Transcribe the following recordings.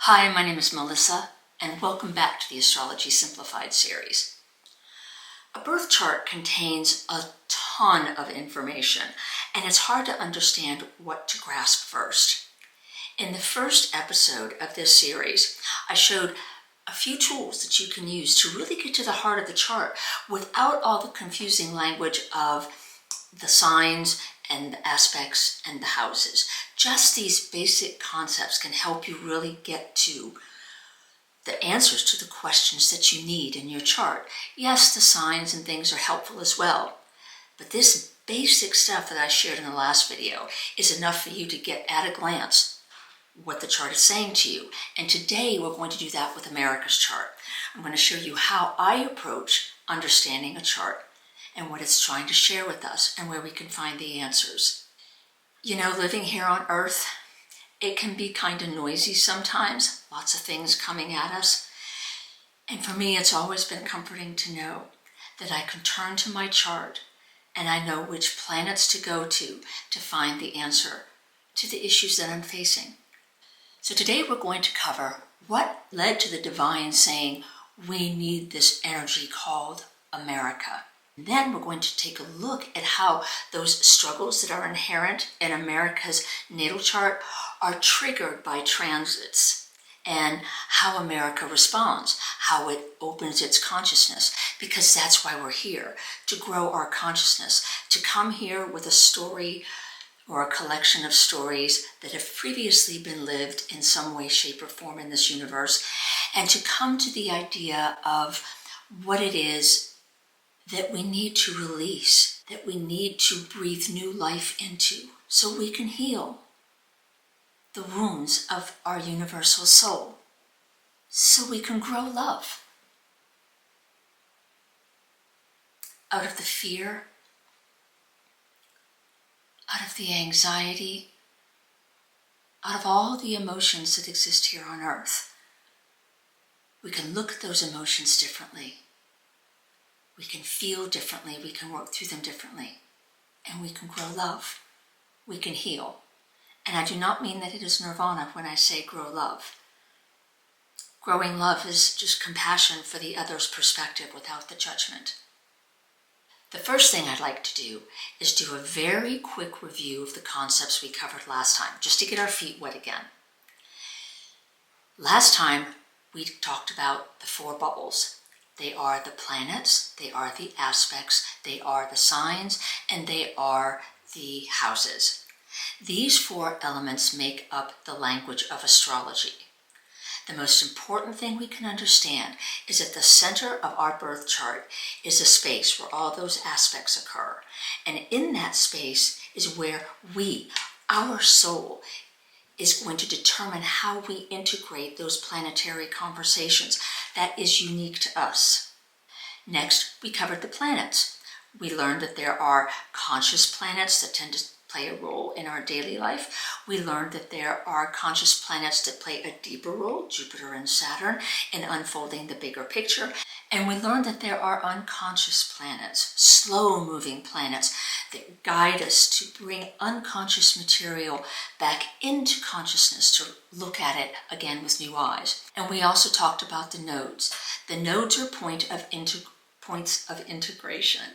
Hi, my name is Melissa, and welcome back to the Astrology Simplified series. A birth chart contains a ton of information, and it's hard to understand what to grasp first. In the first episode of this series, I showed a few tools that you can use to really get to the heart of the chart without all the confusing language of the signs and the aspects and the houses. Just these basic concepts can help you really get to the answers to the questions that you need in your chart. Yes, the signs and things are helpful as well, but this basic stuff that I shared in the last video is enough for you to get at a glance what the chart is saying to you. And today we're going to do that with America's chart. I'm going to show you how I approach understanding a chart and what it's trying to share with us and where we can find the answers. You know, living here on Earth, it can be kind of noisy sometimes, lots of things coming at us. And for me, it's always been comforting to know that I can turn to my chart and I know which planets to go to find the answer to the issues that I'm facing. So today we're going to cover what led to the divine saying, we need this energy called America. And then we're going to take a look at how those struggles that are inherent in America's natal chart are triggered by transits and how America responds, how it opens its consciousness, because that's why we're here, to grow our consciousness, to come here with a story or a collection of stories that have previously been lived in some way, shape, or form in this universe, and to come to the idea of what it is that we need to release, that we need to breathe new life into, so we can heal the wounds of our universal soul, so we can grow love out of the fear, out of the anxiety, out of all the emotions that exist here on Earth. We can look at those emotions differently. We can feel differently, we can work through them differently, and we can grow love, we can heal. And I do not mean that it is nirvana when I say grow love. Growing love is just compassion for the other's perspective without the judgment. The first thing I'd like to do is do a very quick review of the concepts we covered last time, just to get our feet wet again. Last time, we talked about the four bubbles. They are the planets, they are the aspects, they are the signs, and they are the houses. These four elements make up the language of astrology. The most important thing we can understand is that the center of our birth chart is a space where all those aspects occur. And in that space is where we, our soul, is going to determine how we integrate those planetary conversations. That is unique to us. Next, we covered the planets. We learned that there are conscious planets that tend to play a role in our daily life. We learned that there are conscious planets that play a deeper role, Jupiter and Saturn, in unfolding the bigger picture. And we learned that there are unconscious planets, slow-moving planets that guide us to bring unconscious material back into consciousness, to look at it again with new eyes. And we also talked about the nodes. The nodes are points of integration.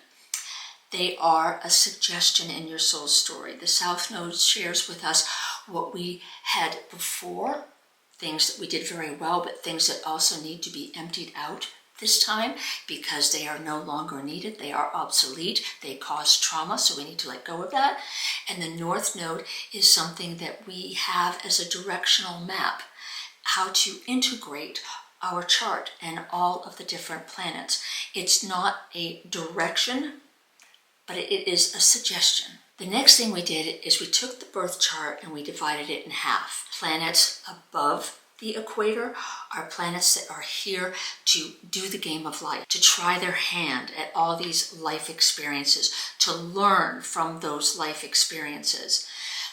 They are a suggestion in your soul story. The South Node shares with us what we had before, things that we did very well, but things that also need to be emptied out this time because they are no longer needed. They are obsolete. They cause trauma, so we need to let go of that. And the North Node is something that we have as a directional map, how to integrate our chart and all of the different planets. It's not a direction, but it is a suggestion. The next thing we did is we took the birth chart and we divided it in half. Planets above the equator are planets that are here to do the game of life, to try their hand at all these life experiences, to learn from those life experiences.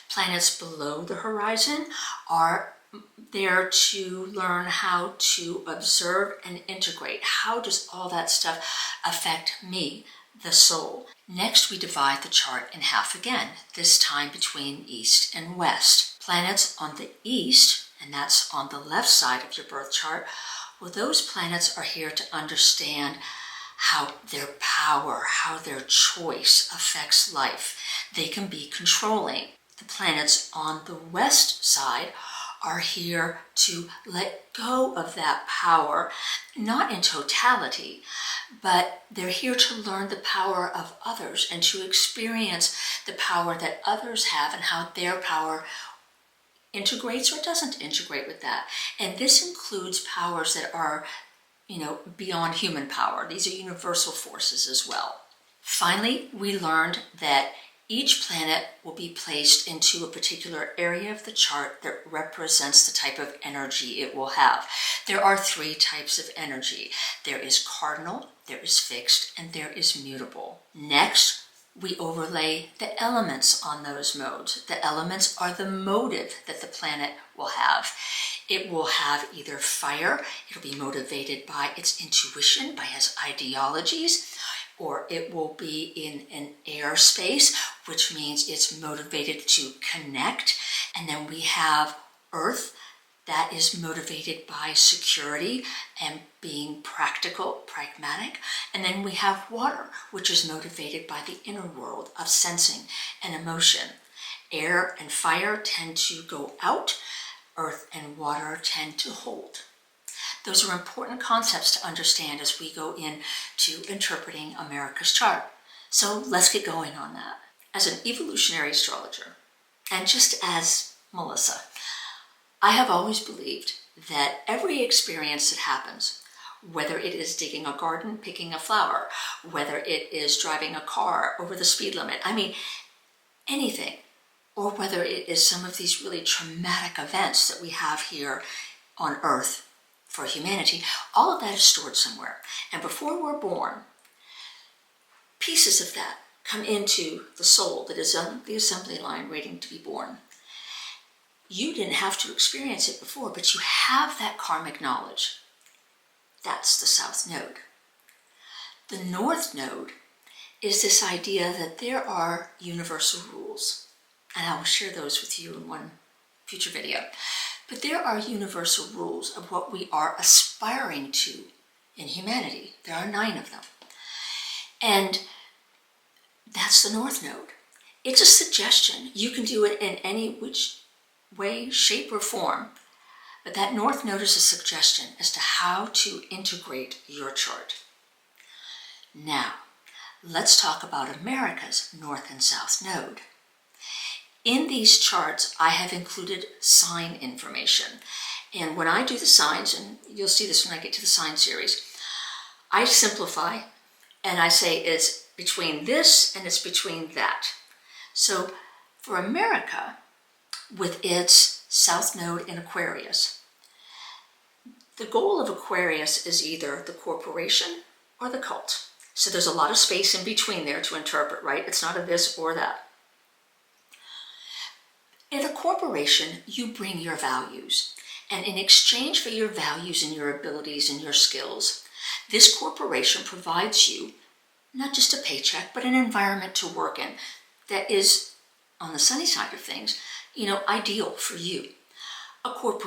Planets below the horizon are there to learn how to observe and integrate. How does all that stuff affect me, the soul? Next, we divide the chart in half again, this time between east and west. Planets on the east and that's on the left side of your birth chart, well, those planets are here to understand how their power, how their choice affects life. They can be controlling. The planets on the west side are here to let go of that power, not in totality, but they're here to learn the power of others and to experience the power that others have and how their power integrates or doesn't integrate with that. And this includes powers that are, beyond human power. These are universal forces as well. Finally, we learned that each planet will be placed into a particular area of the chart that represents the type of energy it will have. There are 3 types of energy. There is cardinal, there is fixed, and there is mutable. Next, we overlay the elements on those modes. The elements are the motive that the planet will have. It will have either fire, it'll be motivated by its intuition, by its ideologies, or it will be in an air space, which means it's motivated to connect. And then we have earth, that is motivated by security and being practical, pragmatic. And then we have water, which is motivated by the inner world of sensing and emotion. Air and fire tend to go out. Earth and water tend to hold. Those are important concepts to understand as we go into interpreting America's chart. So let's get going on that. As an evolutionary astrologer, and just as Melissa, I have always believed that every experience that happens, whether it is digging a garden, picking a flower, whether it is driving a car over the speed limit, anything, or whether it is some of these really traumatic events that we have here on Earth for humanity, all of that is stored somewhere. And before we're born, pieces of that come into the soul that is on the assembly line waiting to be born. You didn't have to experience it before, but you have that karmic knowledge. That's the South Node. The North Node is this idea that there are universal rules, and I will share those with you in one future video. But there are universal rules of what we are aspiring to in humanity. There are 9 of them. And that's the North Node. It's a suggestion. You can do it in any which way, shape, or form. But that North Node is a suggestion as to how to integrate your chart. Now, let's talk about America's North and South Node. In these charts, I have included sign information. And when I do the signs, and you'll see this when I get to the sign series, I simplify and I say it's between this and it's between that. So for America, with its South Node in Aquarius, the goal of Aquarius is either the corporation or the cult. So there's a lot of space in between there to interpret, right? It's not a this or that. In a corporation, you bring your values. And in exchange for your values and your abilities and your skills, this corporation provides you not just a paycheck, but an environment to work in that is, on the sunny side of things, ideal for you. A cult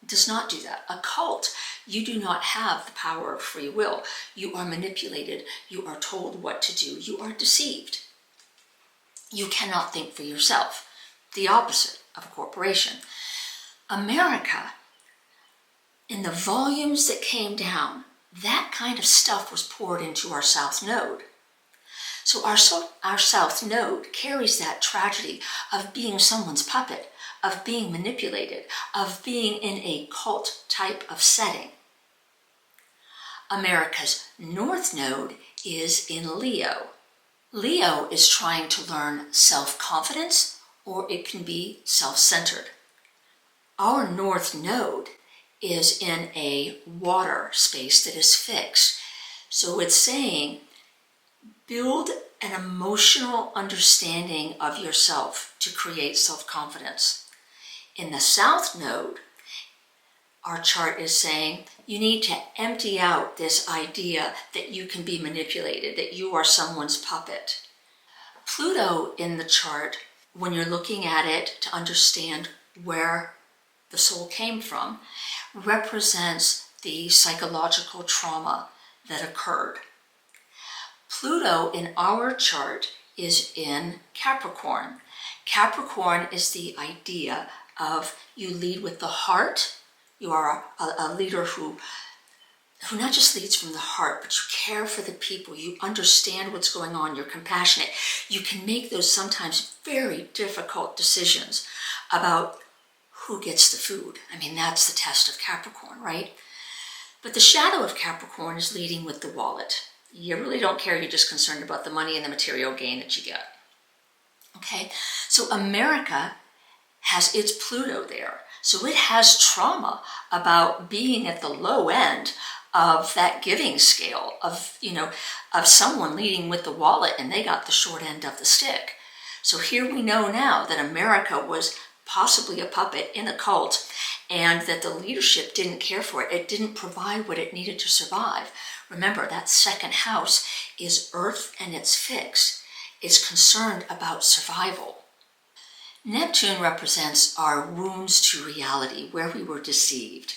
does not do that. A cult, you do not have the power of free will. You are manipulated. You are told what to do. You are deceived. You cannot think for yourself. The opposite of a corporation. America, in the volumes that came down, that kind of stuff was poured into our South Node. So our South Node carries that tragedy of being someone's puppet, of being manipulated, of being in a cult type of setting. America's North Node is in Leo. Leo is trying to learn self-confidence, or it can be self-centered. Our North Node is in a water space that is fixed. So it's saying, build an emotional understanding of yourself to create self-confidence. In the South Node, our chart is saying you need to empty out this idea that you can be manipulated, that you are someone's puppet. Pluto in the chart when you're looking at it to understand where the soul came from, represents the psychological trauma that occurred. Pluto in our chart is in Capricorn. Capricorn is the idea of you lead with the heart. You are a leader who not just leads from the heart, but you care for the people. You understand what's going on. You're compassionate. You can make those sometimes very difficult decisions about who gets the food. I mean, that's the test of Capricorn, right? But the shadow of Capricorn is leading with the wallet. You really don't care. You're just concerned about the money and the material gain that you get. Okay, so America has its Pluto there. So it has trauma about being at the low end of that giving scale of someone leading with the wallet and they got the short end of the stick. So here we know now that America was possibly a puppet in a cult and that the leadership didn't care for it. It didn't provide what it needed to survive. Remember, that second house is Earth and it's fixed. It's concerned about survival. Neptune represents our wounds to reality, where we were deceived.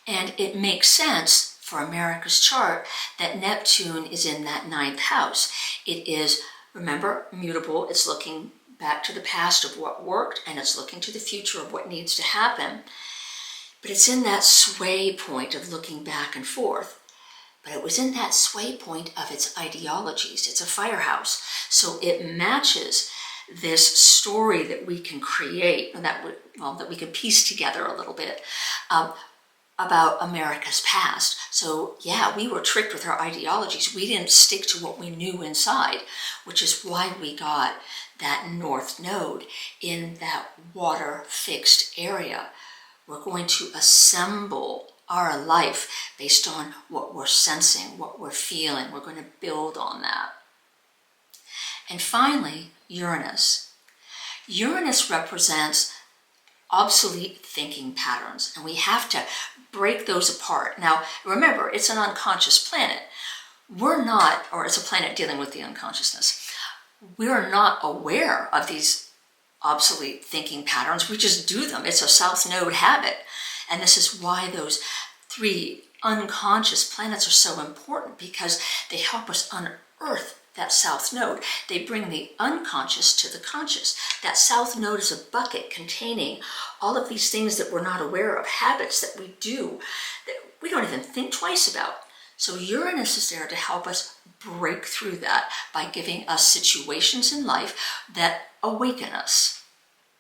And it makes sense for America's chart that Neptune is in that 9th house. It is, remember, mutable. It's looking back to the past of what worked, and it's looking to the future of what needs to happen. But it's in that sway point of looking back and forth. But it was in that sway point of its ideologies. It's a firehouse. So it matches this story that we can create, and that we can piece together a little bit about America's past. So yeah, we were tricked with our ideologies. We didn't stick to what we knew inside, which is why we got that North Node in that water fixed area. We're going to assemble our life based on what we're sensing, what we're feeling. We're going to build on that. And finally, Uranus. Uranus represents obsolete thinking patterns, and we have to break those apart. Now, remember, it's an unconscious planet. It's a planet dealing with the unconsciousness. We're not aware of these obsolete thinking patterns. We just do them. It's a South Node habit. And this is why those 3 unconscious planets are so important, because they help us unearth that South Node. They bring the unconscious to the conscious. That South Node is a bucket containing all of these things that we're not aware of, habits that we do that we don't even think twice about. So Uranus is there to help us break through that by giving us situations in life that awaken us.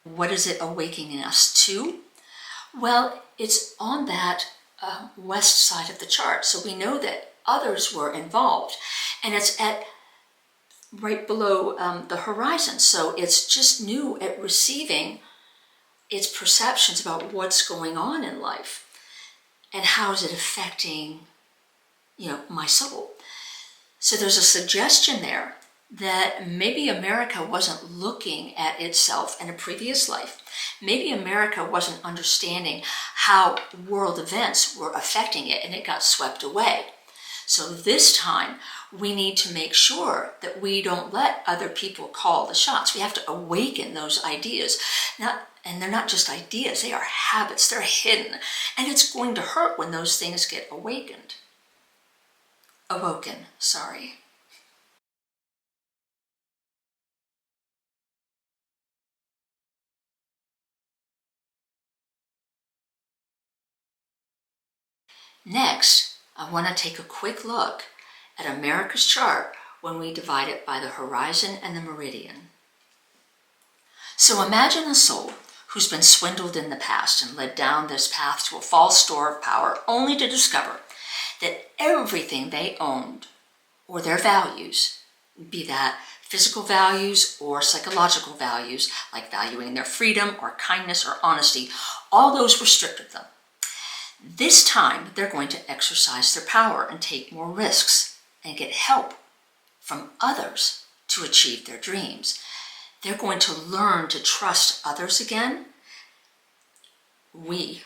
What is it awakening us to? Well, it's on that west side of the chart. So we know that others were involved, and it's at right below the horizon. So it's just new at receiving its perceptions about what's going on in life and how is it affecting, my soul. So there's a suggestion there that maybe America wasn't looking at itself in a previous life. Maybe America wasn't understanding how world events were affecting it and it got swept away. So this time, we need to make sure that we don't let other people call the shots. We have to awaken those ideas. And they're not just ideas, they are habits, they're hidden. And it's going to hurt when those things get awoken. Next, I want to take a quick look at America's chart when we divide it by the horizon and the meridian. So imagine a soul who's been swindled in the past and led down this path to a false store of power, only to discover that everything they owned, or their values, be that physical values or psychological values, like valuing their freedom or kindness or honesty, all those were stripped of them. This time, they're going to exercise their power and take more risks and get help from others to achieve their dreams. They're going to learn to trust others again. We,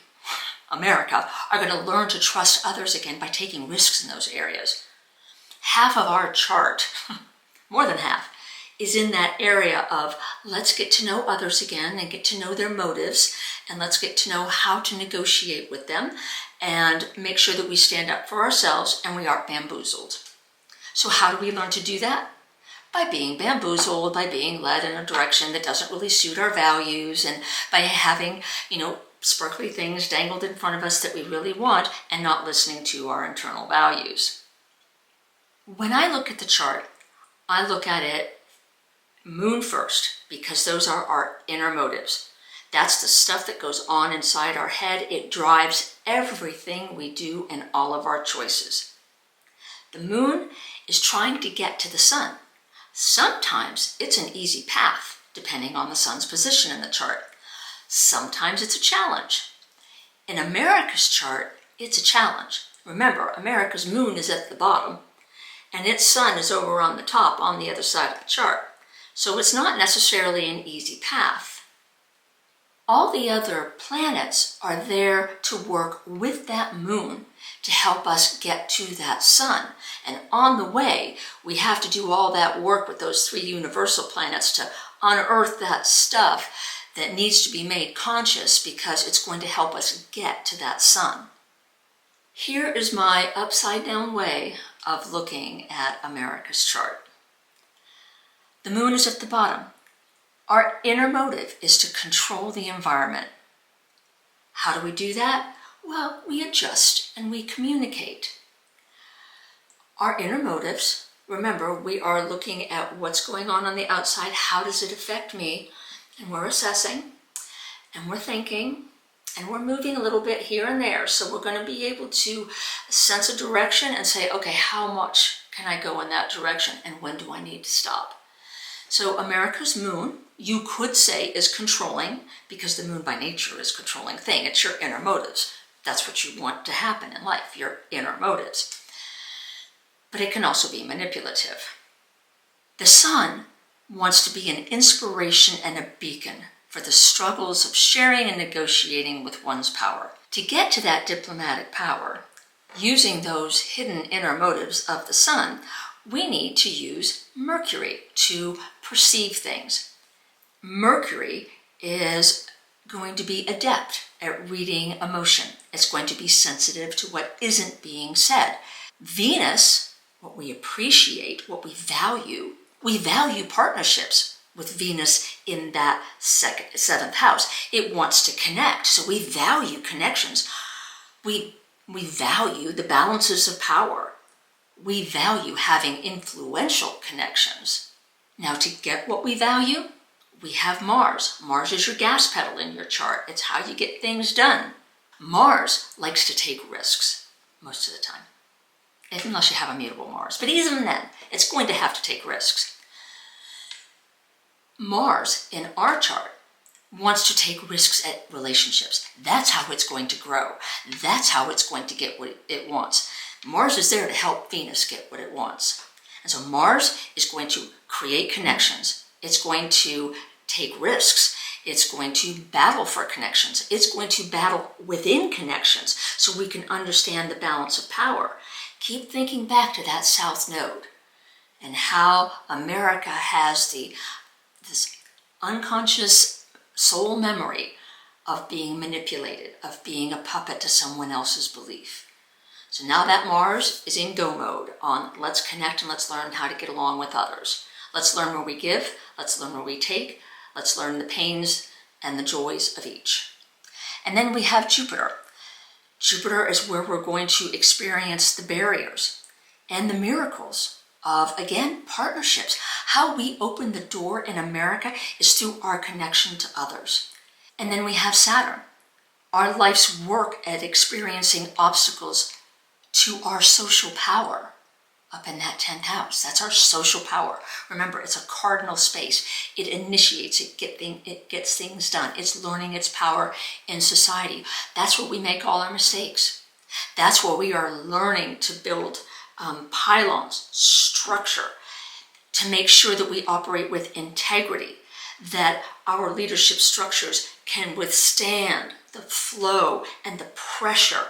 America, are going to learn to trust others again by taking risks in those areas. Half of our chart, more than half, is in that area of let's get to know others again and get to know their motives, and let's get to know how to negotiate with them and make sure that we stand up for ourselves and we aren't bamboozled. So how do we learn to do that? By being bamboozled, by being led in a direction that doesn't really suit our values, and by having, sparkly things dangled in front of us that we really want and not listening to our internal values. When I look at the chart, I look at it moon first, because those are our inner motives. That's the stuff that goes on inside our head. It drives everything we do and all of our choices. The moon is trying to get to the sun. Sometimes it's an easy path, depending on the sun's position in the chart. Sometimes it's a challenge. In America's chart, it's a challenge. Remember, America's moon is at the bottom, and its sun is over on the top on the other side of the chart. So it's not necessarily an easy path. All the other planets are there to work with that moon to help us get to that sun. And on the way, we have to do all that work with those 3 universal planets to unearth that stuff that needs to be made conscious, because it's going to help us get to that sun. Here is my upside down way of looking at America's chart. The moon is at the bottom. Our inner motive is to control the environment. How do we do that? Well, we adjust and we communicate. Our inner motives, remember, we are looking at what's going on the outside. How does it affect me? And we're assessing, and we're thinking, and we're moving a little bit here and there. So we're going to be able to sense a direction and say, okay, how much can I go in that direction, and when do I need to stop? So America's moon, you could say, is controlling, because the moon by nature is a controlling thing. It's your inner motives. That's what you want to happen in life, your inner motives. But it can also be manipulative. The sun wants to be an inspiration and a beacon for the struggles of sharing and negotiating with one's power. To get to that diplomatic power, using those hidden inner motives of the sun, we need to use Mercury to perceive things. Mercury is going to be adept at reading emotion. It's going to be sensitive to what isn't being said. Venus, what we appreciate, what we value partnerships with Venus in that 7th house. It wants to connect, so we value connections. We value the balances of power. We value having influential connections. Now, to get what we value, we have Mars. Mars is your gas pedal in your chart. It's how you get things done. Mars likes to take risks most of the time, unless you have a mutable Mars. But even then, it's going to have to take risks. Mars, in our chart, wants to take risks at relationships. That's how it's going to grow. That's how it's going to get what it wants. Mars is there to help Venus get what it wants. And so Mars is going to create connections. It's going to take risks. It's going to battle for connections. It's going to battle within connections so we can understand the balance of power. Keep thinking back to that South Node and how America has this unconscious soul memory of being manipulated, of being a puppet to someone else's belief. So now that Mars is in go mode on let's connect and let's learn how to get along with others. Let's learn where we give, let's learn where we take, let's learn the pains and the joys of each. And then we have Jupiter. Jupiter is where we're going to experience the barriers and the miracles of, again, partnerships. How we open the door in America is through our connection to others. And then we have Saturn, our life's work at experiencing obstacles to our social power up in that 10th house. That's our social power. Remember, it's a cardinal space. It initiates, it gets things done. It's learning its power in society. That's where we make all our mistakes. That's where we are learning to build pylons, structure, to make sure that we operate with integrity, that our leadership structures can withstand the flow and the pressure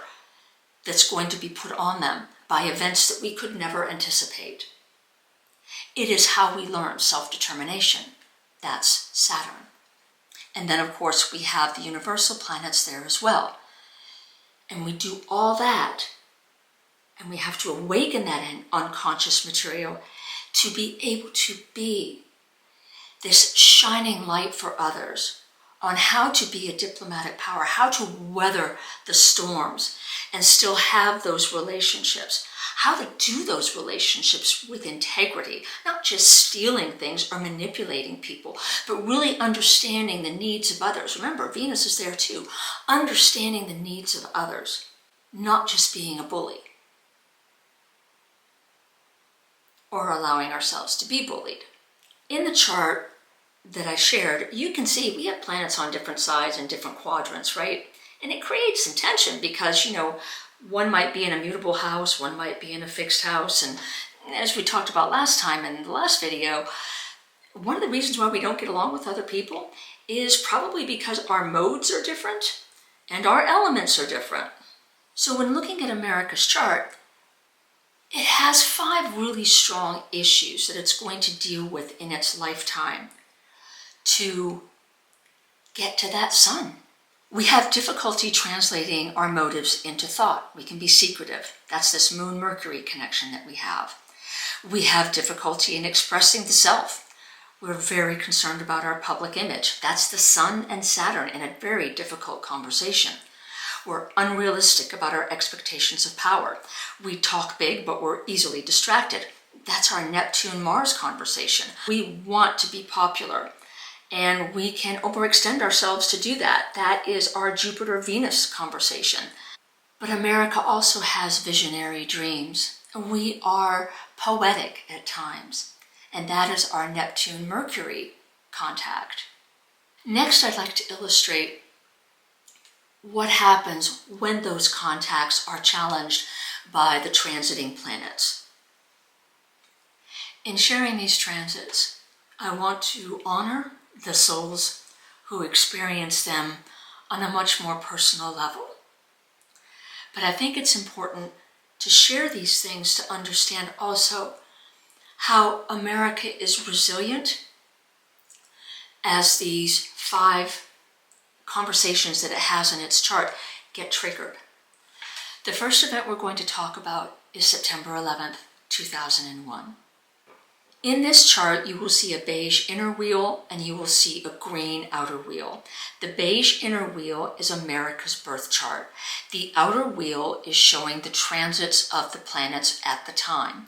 that's going to be put on them by events that we could never anticipate. It is how we learn self-determination. That's Saturn. And then, of course, we have the universal planets there as well. And we do all that, and we have to awaken that unconscious material to be able to be this shining light for others on how to be a diplomatic power, how to weather the storms and still have those relationships, how to do those relationships with integrity, not just stealing things or manipulating people, but really understanding the needs of others. Remember, Venus is there too. Understanding the needs of others, not just being a bully or allowing ourselves to be bullied. In the chart that I shared, you can see we have planets on different sides and different quadrants, right? And it creates some tension because, one might be in a mutable house, one might be in a fixed house. And as we talked about last time in the last video, one of the reasons why we don't get along with other people is probably because our modes are different and our elements are different. So when looking at America's chart, it has 5 really strong issues that it's going to deal with in its lifetime to get to that sun. We have difficulty translating our motives into thought. We can be secretive. That's this Moon-Mercury connection that we have. We have difficulty in expressing the self. We're very concerned about our public image. That's the Sun and Saturn in a very difficult conversation. We're unrealistic about our expectations of power. We talk big, but we're easily distracted. That's our Neptune-Mars conversation. We want to be popular, and we can overextend ourselves to do that. That is our Jupiter-Venus conversation. But America also has visionary dreams. We are poetic at times, and that is our Neptune-Mercury contact. Next, I'd like to illustrate what happens when those contacts are challenged by the transiting planets. In sharing these transits, I want to honor the souls who experience them on a much more personal level. But I think it's important to share these things to understand also how America is resilient as these 5 conversations that it has in its chart get triggered. The first event we're going to talk about is September 11th, 2001. In this chart, you will see a beige inner wheel and you will see a green outer wheel. The beige inner wheel is America's birth chart. The outer wheel is showing the transits of the planets at the time.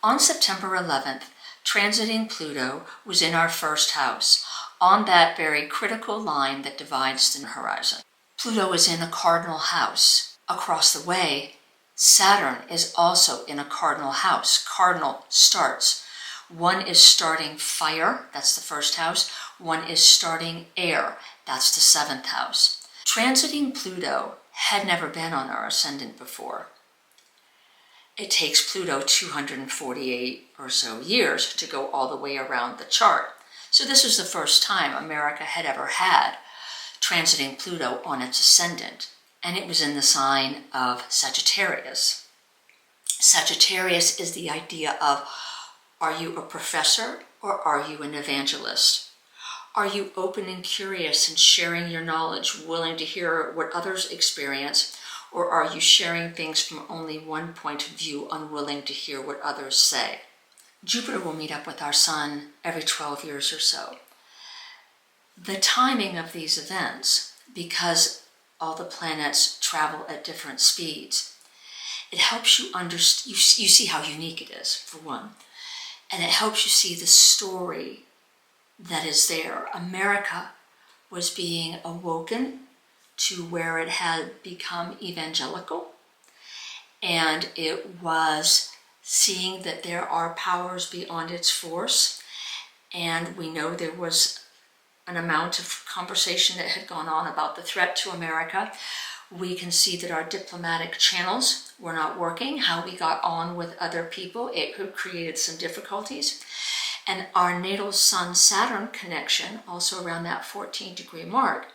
On September 11th, transiting Pluto was in our first house, on that very critical line that divides the horizon. Pluto is in a cardinal house. Across the way, Saturn is also in a cardinal house. Cardinal starts. One is starting fire, that's the first house. One is starting air, that's the 7th house. Transiting Pluto had never been on our ascendant before. It takes Pluto 248 or so years to go all the way around the chart. So this was the first time America had ever had transiting Pluto on its ascendant, and it was in the sign of Sagittarius. Sagittarius is the idea of, are you a professor or are you an evangelist? Are you open and curious and sharing your knowledge, willing to hear what others experience, or are you sharing things from only one point of view, unwilling to hear what others say? Jupiter will meet up with our Sun every 12 years or so. The timing of these events, because all the planets travel at different speeds, it helps you understand, you see how unique it is, for one, and it helps you see the story that is there. America was being awoken to where it had become evangelical, and it was seeing that there are powers beyond its force. And we know there was an amount of conversation that had gone on about the threat to America. We can see that our diplomatic channels were not working, how we got on with other people. It created some difficulties. And our natal Sun-Saturn connection, also around that 14-degree mark,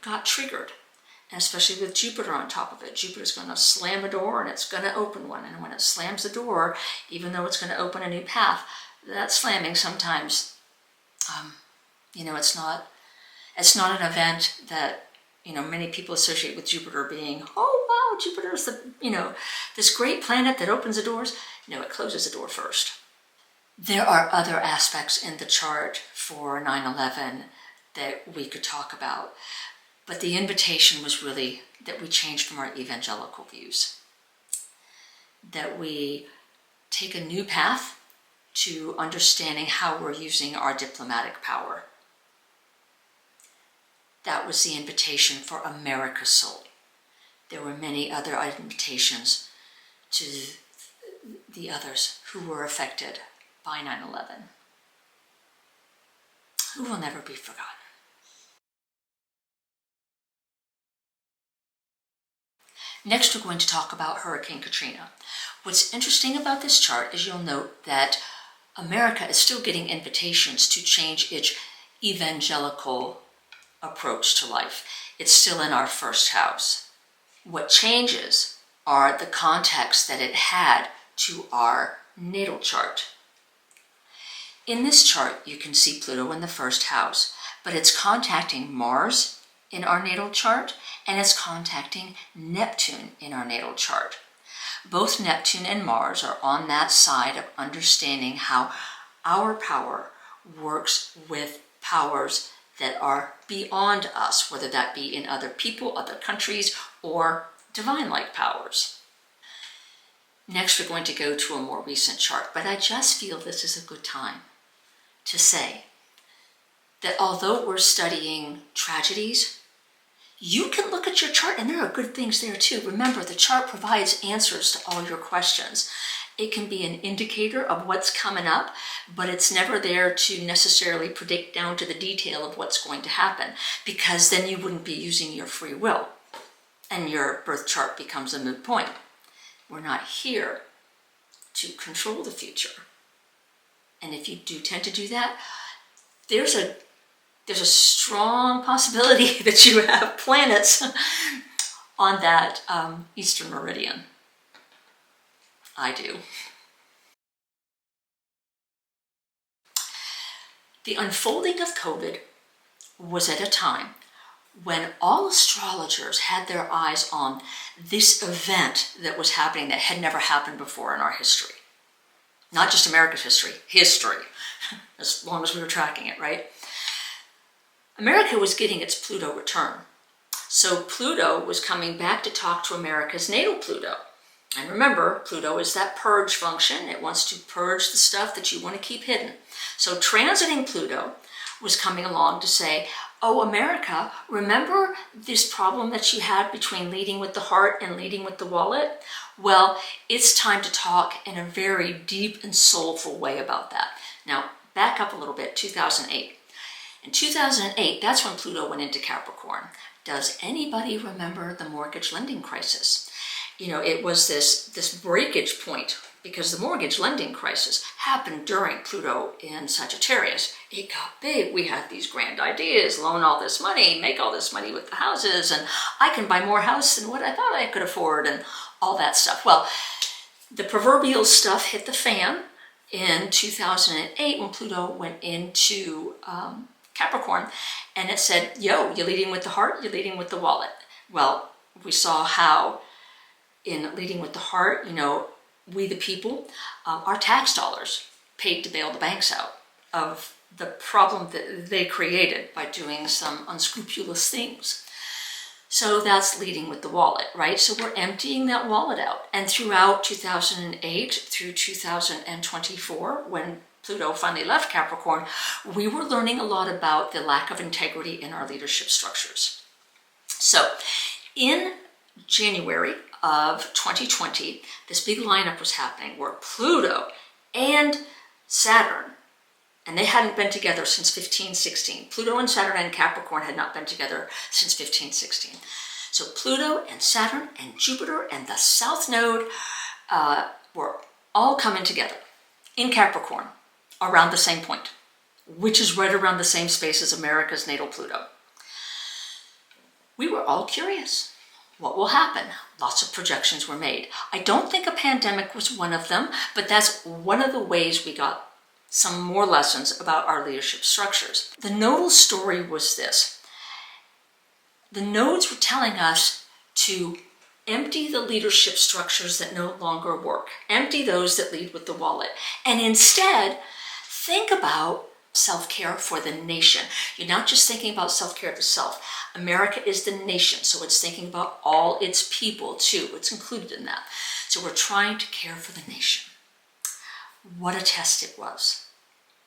got triggered. And especially with Jupiter on top of it. Jupiter's going to slam a door and it's going to open one. And when it slams the door, even though it's going to open a new path, that slamming sometimes, it's not an event that, many people associate with Jupiter being, oh, wow, Jupiter's this great planet that opens the doors. No, it closes the door first. There are other aspects in the chart for 9/11 that we could talk about. But the invitation was really that we change from our evangelical views, that we take a new path to understanding how we're using our diplomatic power. That was the invitation for America's soul. There were many other invitations to the others who were affected by 9/11, who will never be forgotten. Next, we're going to talk about Hurricane Katrina. What's interesting about this chart is you'll note that America is still getting invitations to change its evangelical approach to life. It's still in our first house. What changes are the context that it had to our natal chart. In this chart, you can see Pluto in the first house, but it's contacting Mars in our natal chart, and it's contacting Neptune in our natal chart. Both Neptune and Mars are on that side of understanding how our power works with powers that are beyond us, whether that be in other people, other countries, or divine-like powers. Next, we're going to go to a more recent chart, but I just feel this is a good time to say that although we're studying tragedies, you can look at your chart and there are good things there too. Remember, the chart provides answers to all your questions. It can be an indicator of what's coming up, but it's never there to necessarily predict down to the detail of what's going to happen, because then you wouldn't be using your free will and your birth chart becomes a moot point. We're not here to control the future. And if you do tend to do that, there's a strong possibility that you have planets on that eastern meridian. I do. The unfolding of COVID was at a time when all astrologers had their eyes on this event that was happening that had never happened before in our history. Not just America's history, as long as we were tracking it, right? America was getting its Pluto return. So Pluto was coming back to talk to America's natal Pluto. And remember, Pluto is that purge function. It wants to purge the stuff that you want to keep hidden. So transiting Pluto was coming along to say, oh, America, remember this problem that you had between leading with the heart and leading with the wallet? Well, it's time to talk in a very deep and soulful way about that. Now, back up a little bit, 2008. In 2008, that's when Pluto went into Capricorn. Does anybody remember the mortgage lending crisis? It was this breakage point because the mortgage lending crisis happened during Pluto in Sagittarius. It got big. We had these grand ideas, loan all this money, make all this money with the houses, and I can buy more house than what I thought I could afford, and all that stuff. Well, the proverbial stuff hit the fan in 2008 when Pluto went into Capricorn, and it said, yo, you're leading with the heart, you're leading with the wallet. Well, we saw how in leading with the heart, we the people, our tax dollars paid to bail the banks out of the problem that they created by doing some unscrupulous things. So that's leading with the wallet, right? So we're emptying that wallet out. And throughout 2008 through 2024, when Pluto finally left Capricorn, we were learning a lot about the lack of integrity in our leadership structures. So in January of 2020, this big lineup was happening where Pluto and Saturn, and they hadn't been together since 1516. Pluto and Saturn and Capricorn had not been together since 1516. So Pluto and Saturn and Jupiter and the South Node were all coming together in Capricorn around the same point, which is right around the same space as America's natal Pluto. we were all curious. What will happen? Lots of projections were made. I don't think a pandemic was one of them, but that's one of the ways we got some more lessons about our leadership structures. The nodal story was this. The nodes were telling us to empty the leadership structures that no longer work. Empty those that lead with the wallet. And instead, think about self-care for the nation. You're not just thinking about self-care of the self. America is the nation, so it's thinking about all its people too. It's included in that. So we're trying to care for the nation. What a test it was.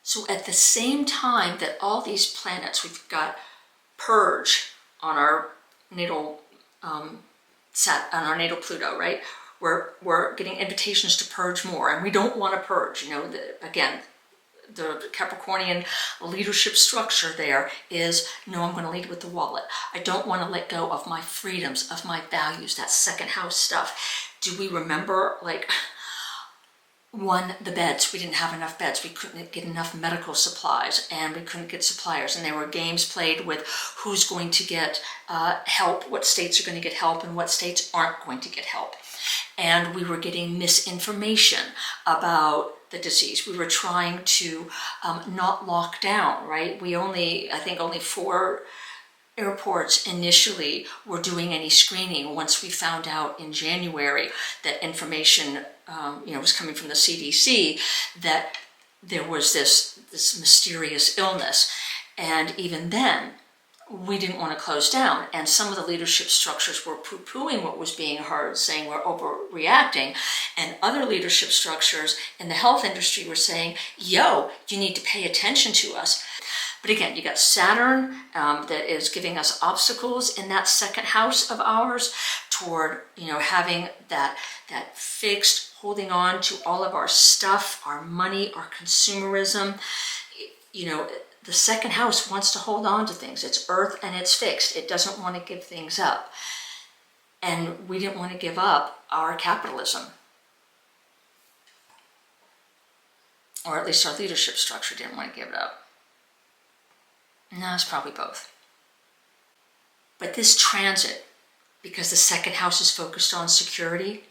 So at the same time that all these planets, we've got purge on our natal on our natal Pluto, right? We're getting invitations to purge more, and we don't want to purge. You know, again, the Capricornian leadership structure there is, no, I'm going to lead with the wallet. I don't want to let go of my freedoms, of my values, that second house stuff. Do we remember, like, the beds? We didn't have enough beds. We couldn't get enough medical supplies, and we couldn't get suppliers. And there were games played with who's going to get help, what states are going to get help, and what states aren't going to get help. And we were getting misinformation about the disease. We were trying to not lock down, right? I think only 4 airports initially were doing any screening once we found out in January that information was coming from the CDC that there was this mysterious illness. And even then, we didn't want to close down. And some of the leadership structures were poo-pooing what was being heard, saying we're overreacting. And other leadership structures in the health industry were saying, yo, you need to pay attention to us. But again, you got Saturn that is giving us obstacles in that second house of ours toward, having that fixed, holding on to all of our stuff, our money, our consumerism. The second house wants to hold on to things. It's earth and it's fixed. It doesn't want to give things up. And we didn't want to give up our capitalism. Or at least our leadership structure didn't want to give it up. No, it's probably both. But this transit, because the second house is focused on security,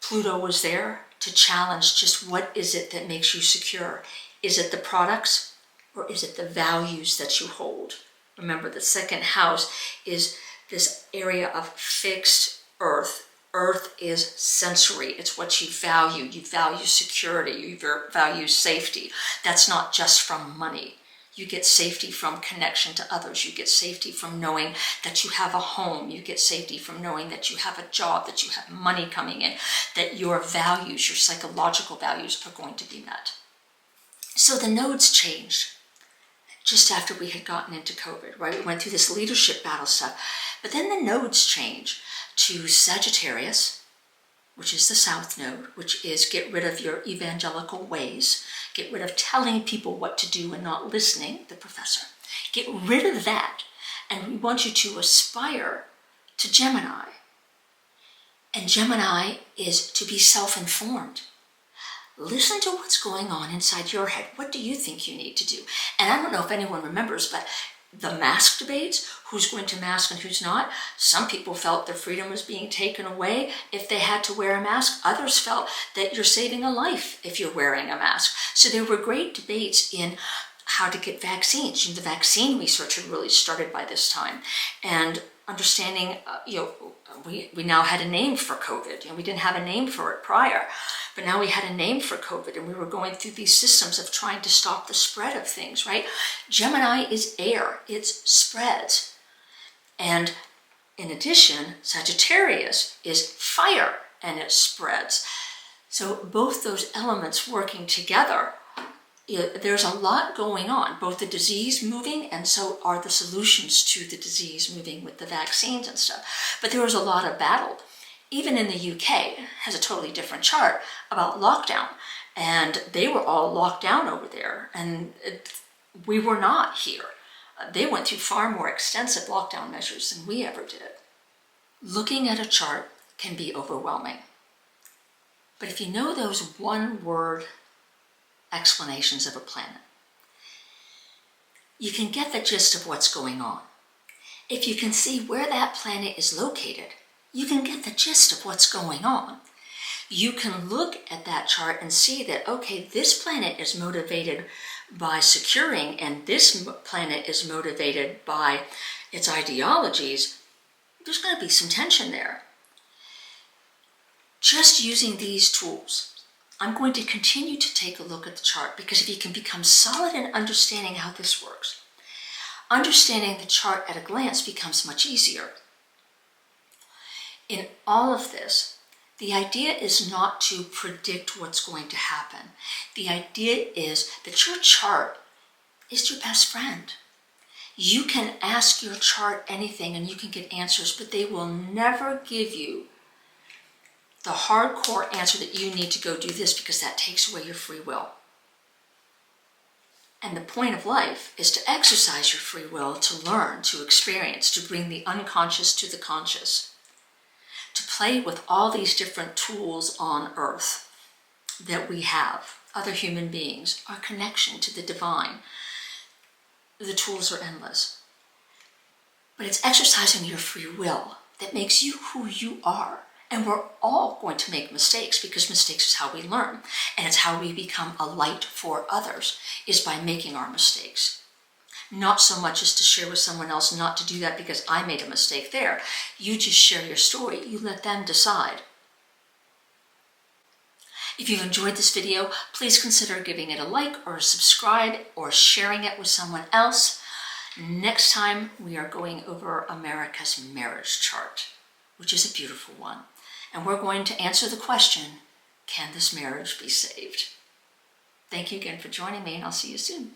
Pluto was there to challenge just what is it that makes you secure? Is it the products? Or is it the values that you hold? Remember, the second house is this area of fixed earth. Earth is sensory. It's what you value. You value security. You value safety. That's not just from money. You get safety from connection to others. You get safety from knowing that you have a home. You get safety from knowing that you have a job, that you have money coming in, that your values, your psychological values are going to be met. So the nodes changed just after we had gotten into COVID, right? We went through this leadership battle stuff. But then the nodes change to Sagittarius, which is the south node, which is get rid of your evangelical ways, get rid of telling people what to do and not listening, the professor. Get rid of that. And we want you to aspire to Gemini. And Gemini is to be self-informed. Listen to what's going on inside your head. What do you think you need to do? And I don't know if anyone remembers, but the mask debates, who's going to mask and who's not, some people felt their freedom was being taken away if they had to wear a mask. Others felt that you're saving a life if you're wearing a mask. So there were great debates in how to get vaccines. The vaccine research had really started by this time. And understanding, we now had a name for COVID. We didn't have a name for it prior, but now we had a name for COVID, and we were going through these systems of trying to stop the spread of things, right? Gemini is air, it spreads. And in addition, Sagittarius is fire, and it spreads. So both those elements working together, there's a lot going on, both the disease moving and so are the solutions to the disease moving with the vaccines and stuff. But there was a lot of battle. Even in the UK, it has a totally different chart about lockdown. And they were all locked down over there. And we were not here. They went through far more extensive lockdown measures than we ever did. Looking at a chart can be overwhelming. But if you know those one-word explanations of a planet, you can get the gist of what's going on. If you can see where that planet is located, you can get the gist of what's going on. You can look at that chart and see that, okay, this planet is motivated by securing and this planet is motivated by its ideologies. There's going to be some tension there. Just using these tools, I'm going to continue to take a look at the chart, because if you can become solid in understanding how this works, understanding the chart at a glance becomes much easier. In all of this, the idea is not to predict what's going to happen. The idea is that your chart is your best friend. You can ask your chart anything and you can get answers, but they will never give you the hardcore answer that you need to go do this, because that takes away your free will. And the point of life is to exercise your free will, to learn, to experience, to bring the unconscious to the conscious, to play with all these different tools on Earth that we have, other human beings, our connection to the divine. The tools are endless. But it's exercising your free will that makes you who you are. And we're all going to make mistakes, because mistakes is how we learn. And it's how we become a light for others, is by making our mistakes. Not so much as to share with someone else, not to do that because I made a mistake there. You just share your story. You let them decide. If you've enjoyed this video, please consider giving it a like or a subscribe or sharing it with someone else. Next time, we are going over America's marriage chart, which is a beautiful one. And we're going to answer the question, can this marriage be saved? Thank you again for joining me, and I'll see you soon.